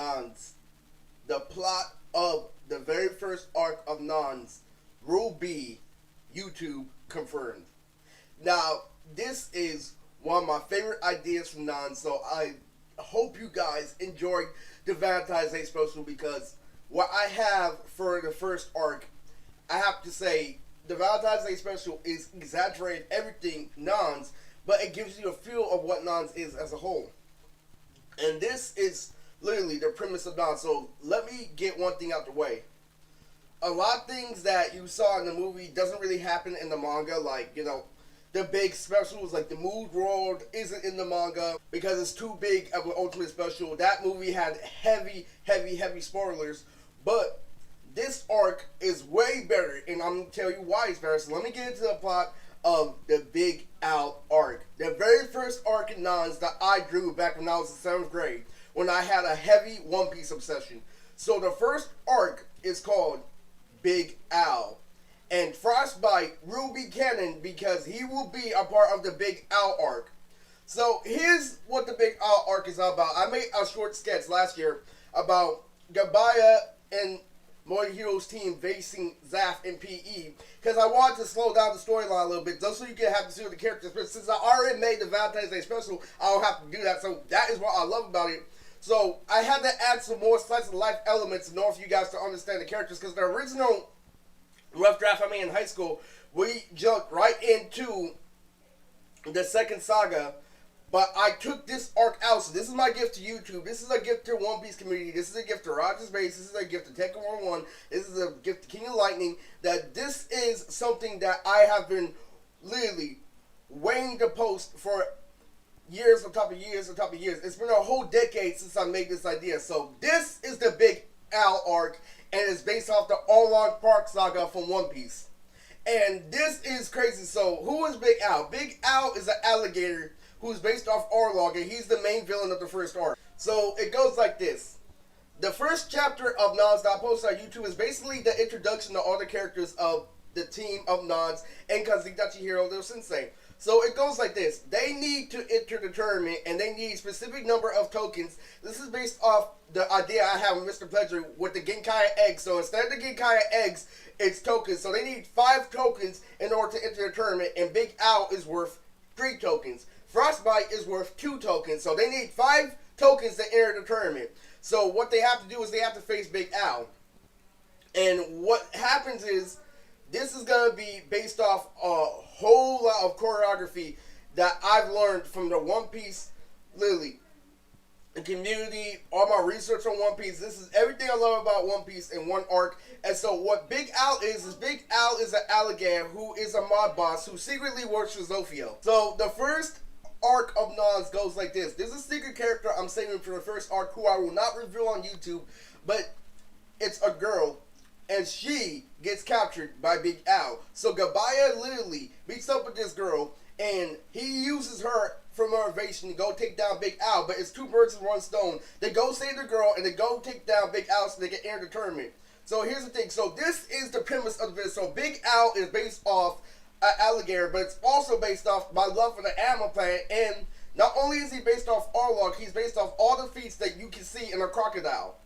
Nonz. The plot of the very first arc of Nonz will be YouTube confirmed. Now, this is one of my favorite ideas from Nonz, so I hope you guys enjoyed the Valentine's Day special, because what I have for the first arc, I have to say, the Valentine's Day special is exaggerated everything Nonz, but it gives you a feel of what Nonz is as a whole. And this is literally the premise of Nonz. So let me get one thing out the way. A lot of things that you saw in the movie doesn't really happen in the manga, like, the big specials, like the Mood World isn't in the manga because it's too big of an ultimate special. That movie had heavy spoilers, but this arc is way better, and I'm going to tell you why it's better. So let me get into the plot of the Big Al arc. The very first arc in Nonz that I drew back when I was in 7th grade, when I had a heavy One Piece obsession. So the first arc is called Big Al. And Frostbite will be canon because he will be a part of the Big Al arc. So here's what the Big Al arc is all about. I made a short sketch last year about Gabaya and Moy Hero's team facing Zaf in PE, because I wanted to slow down the storyline a little bit just so you can have to see the characters. But since I already made the Valentine's Day special, I don't have to do that. So that is what I love about it. So I had to add some more slice of life elements in order for you guys to understand the characters, because the original rough draft I made in high school, we jumped right into the second saga, but I took this arc out. So this is my gift to YouTube. This is a gift to One Piece community. This is a gift to Roger's Base. This is a gift to Tekken 101. This is a gift to King of Lightning. That this is something that I have been literally waiting to post for years on top of years on top of years. It's been a whole decade since I made this idea. So this is the Big Al arc, and it's based off the Arlong Park saga from One Piece. And this is crazy. So who is Big Al? Big Al is an alligator who's based off Arlong, and he's the main villain of the first arc. So it goes like this. The first chapter of Nonz that I posted on YouTube is basically the introduction to all the characters of the team of Nonz and Kazuki Hero, their sensei. So it goes like this. They need to enter the tournament, and they need a specific number of tokens. This is based off the idea I have with Mr. Pleasure with the Genkaya eggs. So instead of the Genkaya eggs, it's tokens. So they need 5 tokens in order to enter the tournament, and Big Al is worth 3 tokens. Frostbite is worth 2 tokens. So they need 5 tokens to enter the tournament. So what they have to do is they have to face Big Al. And what happens is, this is going to be based off a whole lot of choreography that I've learned from the One Piece, literally, the community, all my research on One Piece. This is everything I love about One Piece in one arc. And so what Big Al is Big Al is an alligator who is a mob boss who secretly works for Zofio. So the first arc of Nonz goes like this. There's a secret character I'm saving for the first arc who I will not reveal on YouTube, but it's a girl, and she gets captured by Big Al. So Gabaya literally beats up with this girl, and he uses her for motivation to go take down Big Al. But it's 2 birds with 1 stone. They go save the girl, and they go take down Big Al so they can enter the tournament. So here's the thing. So this is the premise of this. So Big Al is based off an alligator, but it's also based off my love for the Animal Planet. And not only is he based off Arlong, he's based off all the feats that you can see in a crocodile.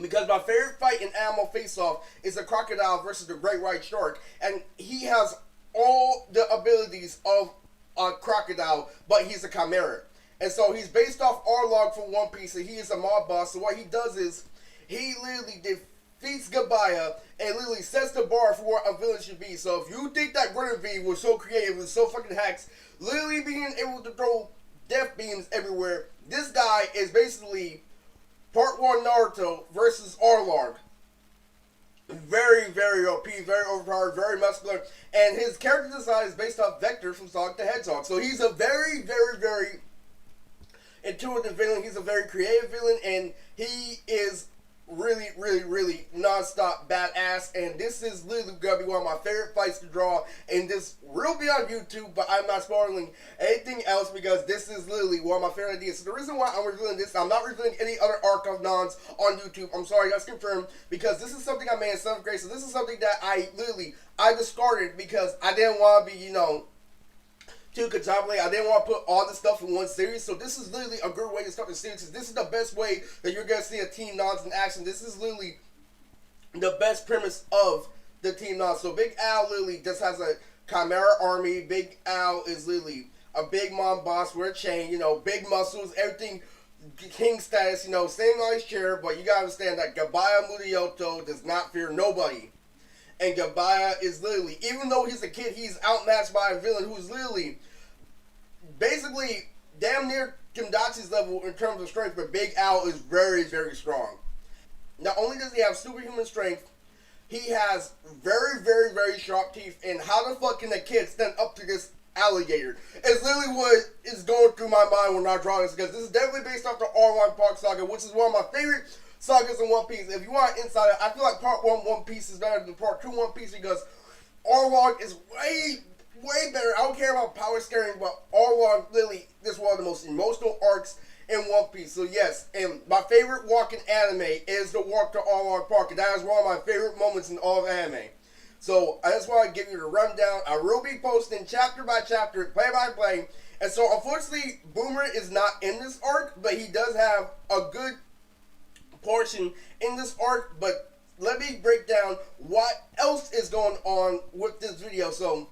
Because my favorite fight in Animal Face-Off is a crocodile versus the great white shark. And he has all the abilities of a crocodile, but he's a chimera. And so he's based off Arlong from One Piece, and he is a mob boss. So what he does is, he literally defeats Gabaya and literally sets the bar for what a villain should be. So if you think that Grenadine was so creative and so fucking hacks, literally being able to throw death beams everywhere, this guy is basically Part 1 Naruto versus Arlong. Very, very OP, very overpowered, very muscular. And his character design is based off Vector from Sonic the Hedgehog. So he's a very, very, very intuitive villain. He's a very creative villain. And he is really, really, really non-stop badass. And this is literally going to be one of my favorite fights to draw. And this will be on YouTube, but I'm not spoiling anything else because this is literally one of my favorite ideas. So the reason why I'm revealing this, I'm not revealing any other arc of Nonz on YouTube. I'm sorry, that's confirmed, because this is something I made in 7th grade. So this is something that I discarded because I didn't want to be, too contemporary. I didn't want to put all the stuff in one series, so this is literally a good way to start the series. This is the best way that you're gonna see a Team Nonz in action. This is literally the best premise of the Team Nonz. So Big Al literally just has a Chimera army. Big Al is literally a big mom boss with a chain, you know, big muscles, everything king status, you know, sitting on his chair. But you gotta understand that Gabaya Murioto does not fear nobody. And Gabaya is literally, even though he's a kid, he's outmatched by a villain who's literally basically damn near Kimdachi's level in terms of strength, but Big Al is very, very strong. Not only does he have superhuman strength, he has very, very, very sharp teeth. And how the fuck can a kid stand up to this alligator? It's literally what is going through my mind when I draw this, because this is definitely based off the R1 Park saga, which is one of my favorite sagas in One Piece. If you want insider, I feel like Part 1 One Piece is better than Part 2 One Piece, because R1 is way better. I don't care about power scaling, but R1 literally is one of the most emotional arcs in One Piece. So yes, and my favorite walk in anime is the walk to R1 Park, and that is one of my favorite moments in all of anime. So I just want to give you the rundown. I will be posting chapter by chapter, play by play. And so unfortunately, Boomer is not in this arc, but he does have a good portion in this arc. But let me break down what else is going on with this video. So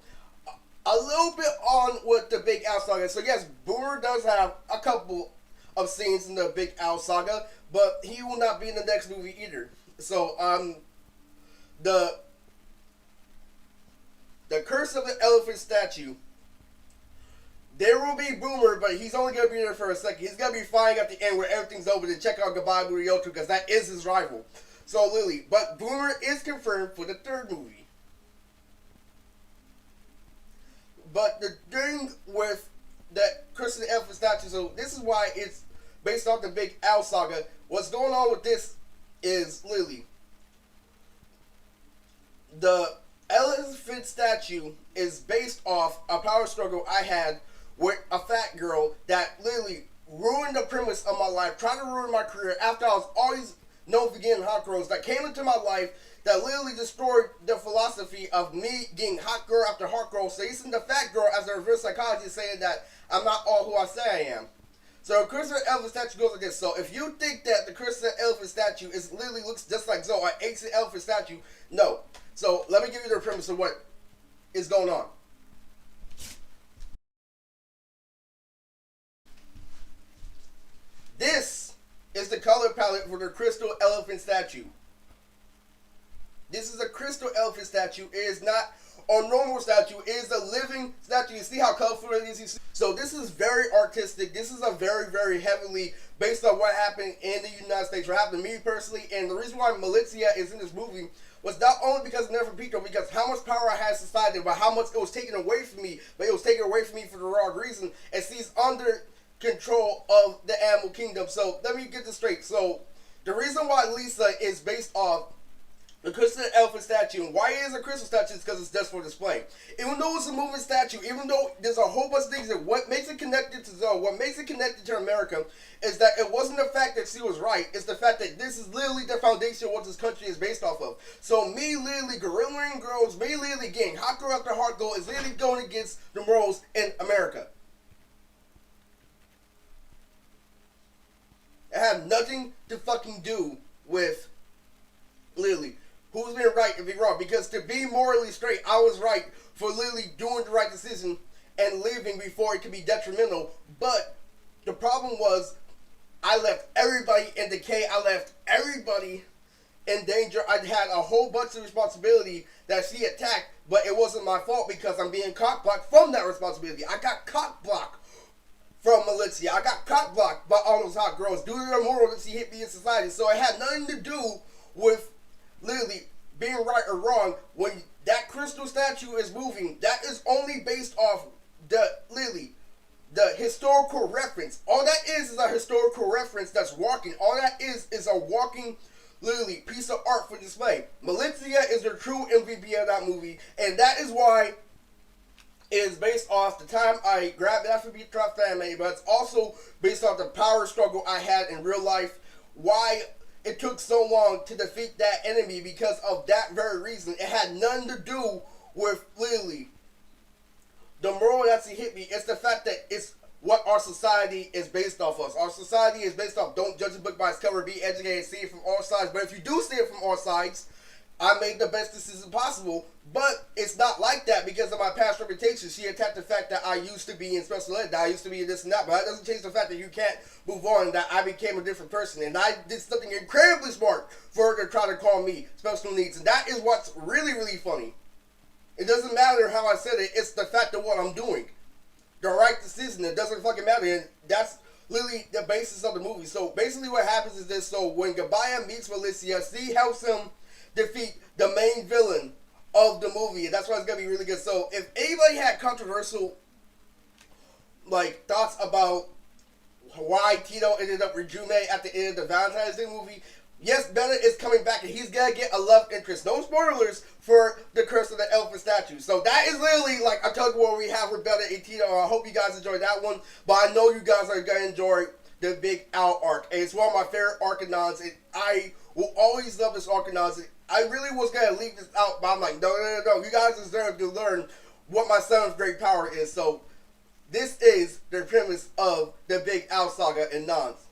a little bit on with the Big Al saga. So yes, Boomer does have a couple of scenes in the Big Al saga, but he will not be in the next movie either. So the Curse of the Elephant Statue. There will be Boomer, but he's only going to be there for a second. He's going to be flying at the end where everything's over to check out Gabaya Murioto, because that is his rival. So, Lily. But Boomer is confirmed for the third movie. But the thing with the Curse of the Elephant Statue, so this is why it's based off the Big Al saga. What's going on with this is, Lily, the elephant statue is based off a power struggle I had with a fat girl that literally ruined the premise of my life, tried to ruin my career after I was always known for getting hot girls, that came into my life, that literally destroyed the philosophy of me getting hot girl after hot girl. So using the fat girl as a reverse psychologist, saying that I'm not all who I say I am. So the Curse of the Elephant Statue goes like this. So if you think that the Curse of the Elephant Statue is literally looks just like Zoe, an ancient elephant statue, no. So let me give you the premise of what is going on. This is the color palette for the Crystal Elephant Statue. This is a Crystal Elephant Statue. It is not a normal statue. It is a living statue. You see how colorful it is? So this is very artistic. This is a very, very heavily based on what happened in the United States, what happened to me personally. And the reason why Malizia is in this movie was not only because of Neferpico, because how much power I had in society, but how much it was taken away from me. But it was taken away from me for the wrong reason. And she's under control of the animal kingdom. So let me get this straight. So the reason why Lisa is based off the Crystal Elephant Statue, and why it is a crystal statue is because it's just for display. Even though it's a moving statue, even though there's a whole bunch of things that what makes it connected to Zoe, what makes it connected to America, is that it wasn't the fact that she was right, it's the fact that this is literally the foundation of what this country is based off of. So me literally gorillaing girls, me literally getting hot girl after hot girl is literally going against the morals in America. It had nothing to fucking do with literally who's been right and be wrong, because to be morally straight, I was right for literally doing the right decision and leaving before it could be detrimental. But the problem was I left everybody in decay. I left everybody in danger. I had a whole bunch of responsibility that she attacked, but it wasn't my fault because I'm being cock-blocked from that responsibility. I got cock-blocked from Malizia. I got cock-blocked by all those hot girls due to the moral that she hit me in society. So it had nothing to do with literally being right or wrong. When that crystal statue is moving, that is only based off the literally the historical reference. All that is a historical reference that's walking. All that is a walking literally piece of art for display. Malizia is the true MVP of that movie, and that is why it is based off the time I grabbed that for Beat Drop Family, but it's also based off the power struggle I had in real life. Why it took so long to defeat that enemy, because of that very reason. It had nothing to do with literally the moral that actually hit me is the fact that it's what our society is based off of. Our society is based off don't judge a book by its cover, be educated, see it from all sides. But if you do see it from all sides, I made the best decision possible. But it's not like that because of my past reputation. She attacked the fact that I used to be in special ed, that I used to be this and that. But that doesn't change the fact that you can't move on, that I became a different person. And I did something incredibly smart for her to try to call me special needs. And that is what's really, really funny. It doesn't matter how I said it. It's the fact of what I'm doing. The right decision. It doesn't fucking matter. And that's literally the basis of the movie. So basically what happens is this. So when Gabaya meets Felicia, she helps him defeat the main villain of the movie. And that's why it's going to be really good. So if anybody had controversial like thoughts about why Tito ended up with Jume at the end of the Valentine's Day movie, yes, Bennett is coming back and he's gonna get a love interest. No spoilers for the Curse of the Elephant Statue. So that is literally like a tug of war we have with Bennett and Tito. I hope you guys enjoyed that one. But I know you guys are gonna enjoy the Big Owl arc. And it's one of my favorite arc of Nonz. And I will always love this arc of Nonz. I really was gonna leave this out, but I'm like, no. You guys deserve to learn what my seventh great power is. So this is the premise of the Big Owl saga in Nonz.